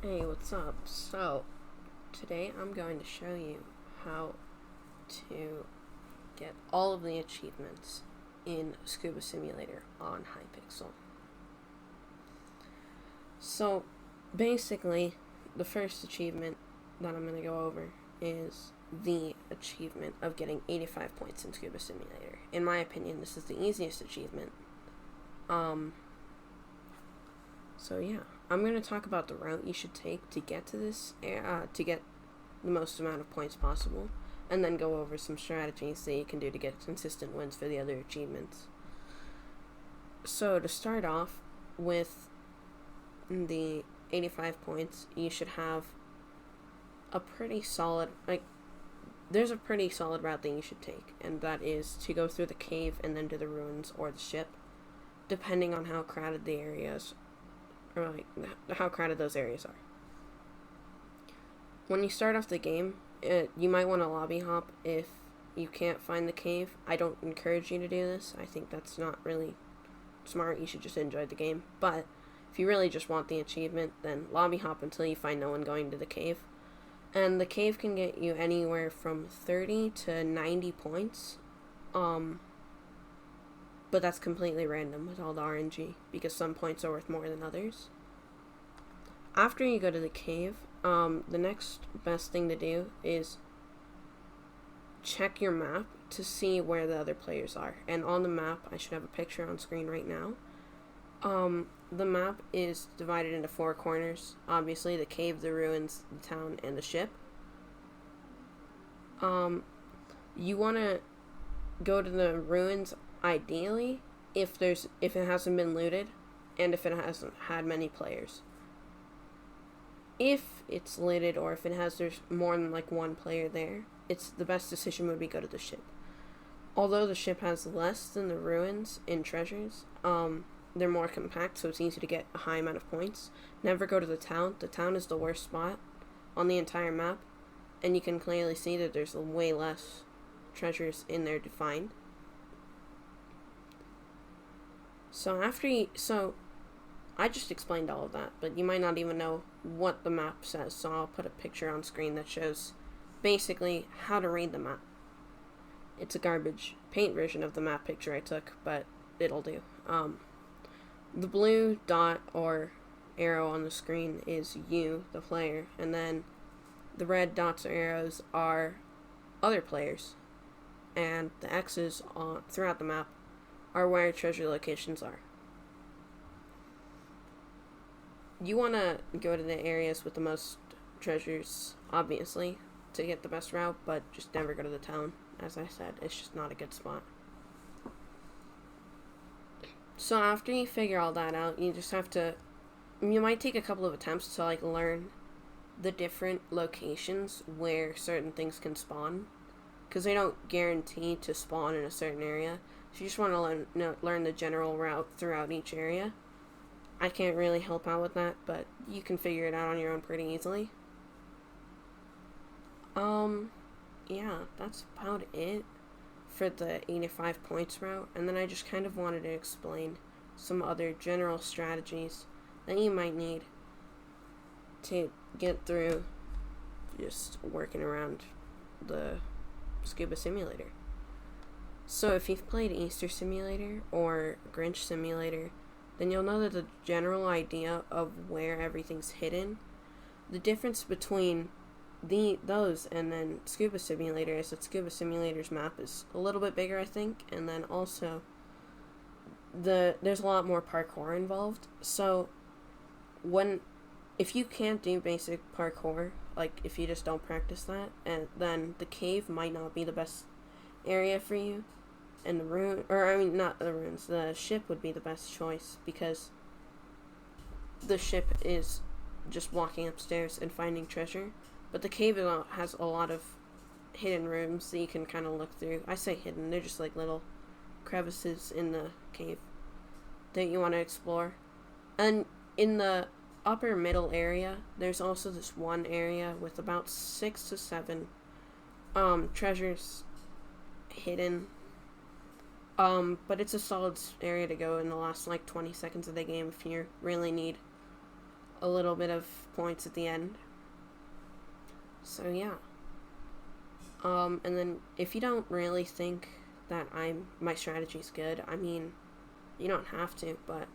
Hey, what's up? So, today I'm going to show you how to get all of the achievements in Scuba Simulator on Hypixel. So, basically, the first achievement that I'm going to go over is the achievement of getting 85 points in Scuba Simulator. In my opinion, this is the easiest achievement. So yeah, I'm going to talk about the route you should take to get to this, to get the most amount of points possible, and then go over some strategies that you can do to get consistent wins for the other achievements. So to start off with the 85 points, you should have a pretty solid, there's a pretty solid route that you should take, and that is to go through the cave and then to the ruins or the ship, depending on how crowded the areas or how crowded those areas are. When you start off the game, you might want to lobby hop if you can't find the cave. I don't encourage you to do this. I think that's not really smart. You should just enjoy the game. But if you really just want the achievement, then lobby hop until you find no one going to the cave. And the cave can get you anywhere from 30 to 90 points. But that's completely random with all the RNG, because some points are worth more than others. After you go to the cave, the next best thing to do is check your map to see where the other players are. And on the map, I should have a picture on screen right now. The map is divided into 4 corners. Obviously, the cave, the ruins, the town, and the ship. You want to go to the ruins ideally if it hasn't been looted and if it hasn't had many players. If it's looted or if there's more than one player there, the best decision would be go to the ship. Although the ship has less than the ruins in treasures, they're more compact, so it's easy to get a high amount of points. Never go to the town. The town is the worst spot on the entire map, and you can clearly see that there's way less treasures in there to find. So I just explained all of that, but you might not even know what the map says, so I'll put a picture on screen that shows basically how to read the map. It's a garbage paint version of the map picture I took, but it'll do. The blue dot or arrow on the screen is you, the player, and then the red dots or arrows are other players, and the X's throughout the map are where treasure locations are. You want to go to the areas with the most treasures, obviously, to get the best route, but just never go to the town. As I said, it's just not a good spot. So after you figure all that out, you might take a couple of attempts to learn the different locations where certain things can spawn, because they don't guarantee to spawn in a certain area. If you just want to learn the general route throughout each area, I can't really help out with that, but you can figure it out on your own pretty easily. Yeah, that's about it for the 85 points route, and then I just kind of wanted to explain some other general strategies that you might need to get through just working around the Scuba Simulator. So if you've played Easter Simulator or Grinch Simulator, then you'll know that the general idea of where everything's hidden, the difference between those and then Scuba Simulator is that Scuba Simulator's map is a little bit bigger, I think, and then also there's a lot more parkour involved. So if you can't do basic parkour, if you just don't practice that, and then the cave might not be the best area for you, and the ship would be the best choice, because the ship is just walking upstairs and finding treasure, but the cave has a lot of hidden rooms that you can kind of look through. I say hidden, they're just little crevices in the cave that you want to explore. And in the upper middle area, there's also this one area with about 6 to 7 treasures hidden. But it's a solid area to go in the last 20 seconds of the game if you really need a little bit of points at the end. So yeah. And then if you don't really think that my strategy's good, I mean, you don't have to, but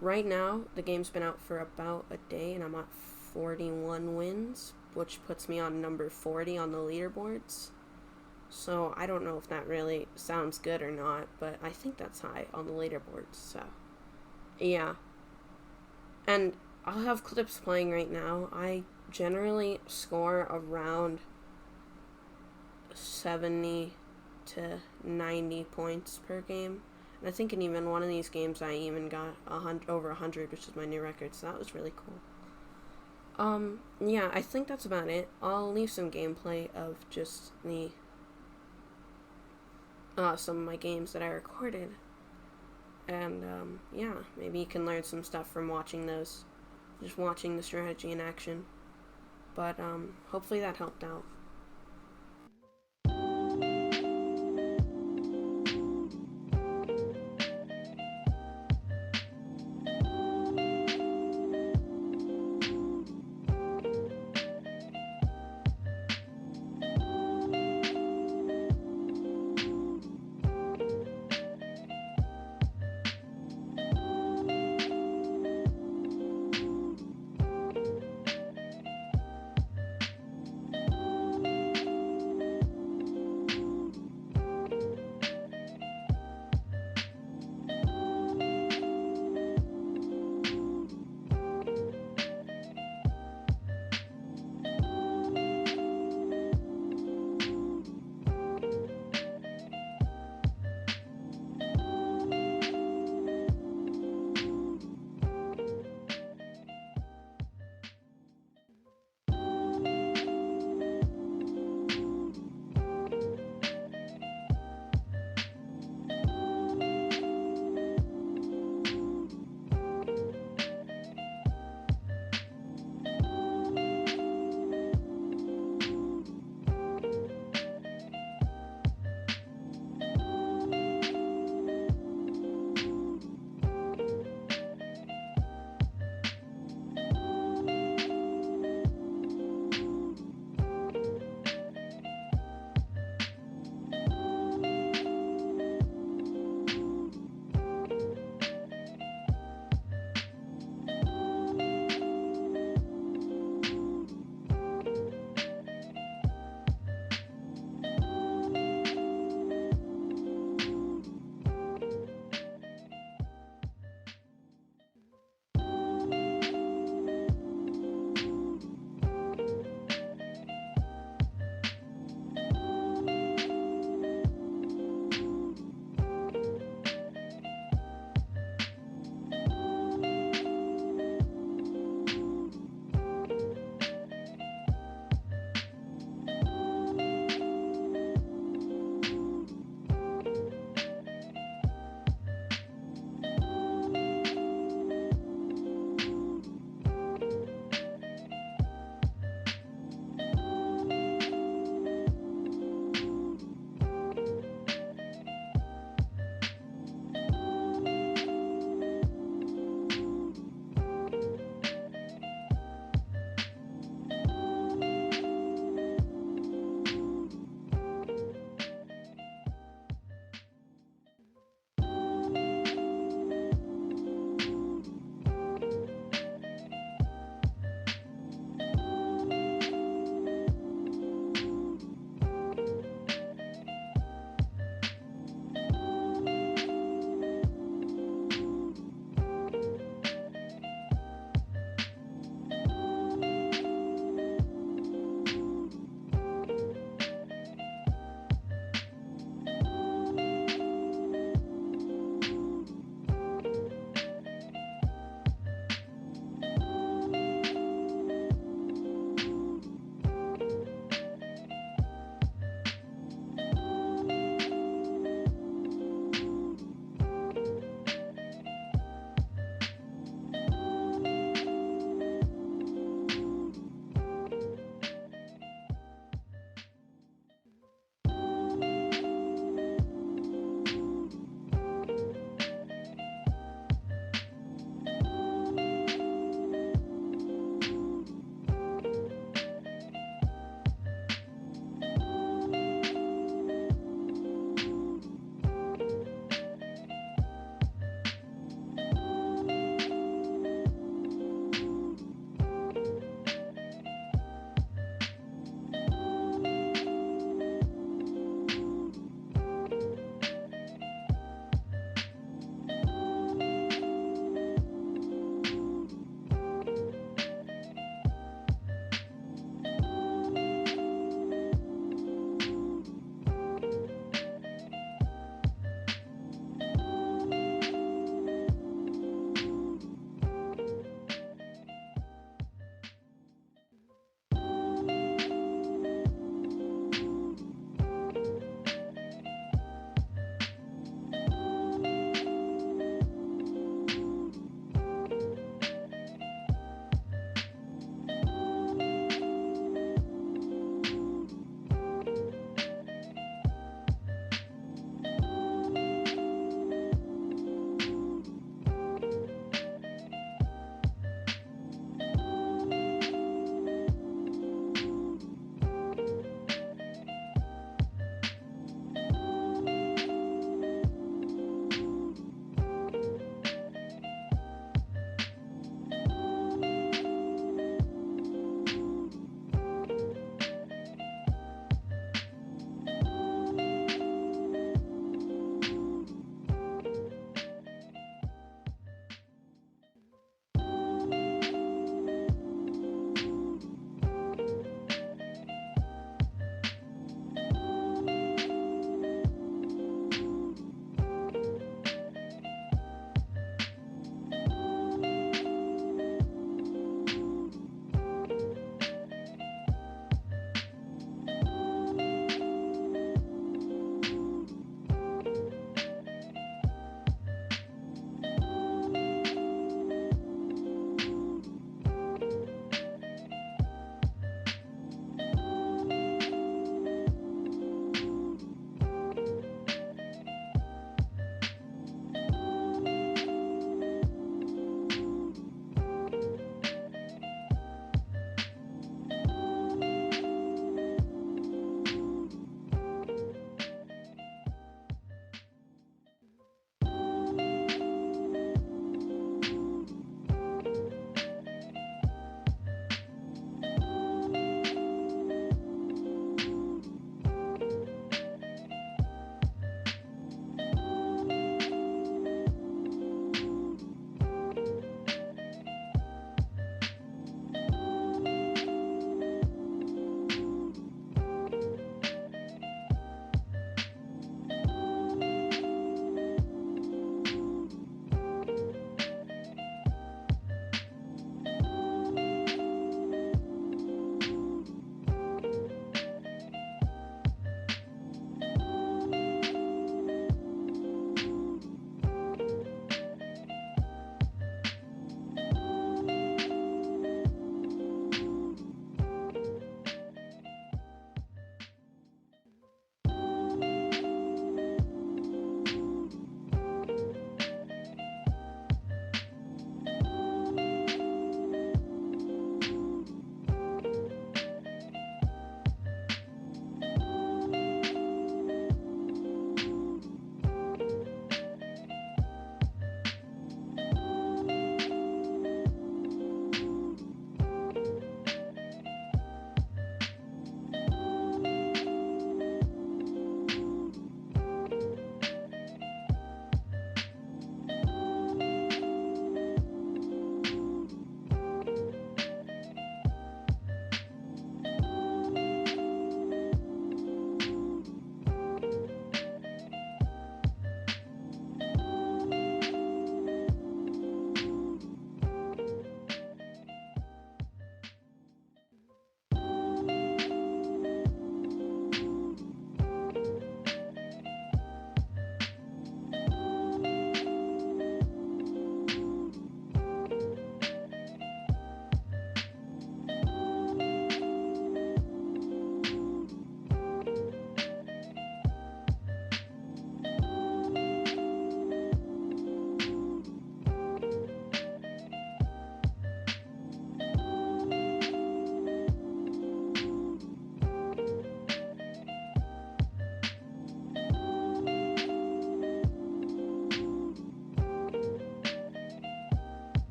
right now the game's been out for about a day and I'm at 41 wins, which puts me on number 40 on the leaderboards. So I don't know if that really sounds good or not, but I think that's high on the leaderboards, so yeah. And I'll have clips playing right now. I generally score around 70 to 90 points per game. And I think in even one of these games I even got over 100, which is my new record, so that was really cool. Yeah, I think that's about it. I'll leave some gameplay of just the some of my games that I recorded. And, yeah, maybe you can learn some stuff from watching those. Just watching the strategy in action. But, hopefully that helped out.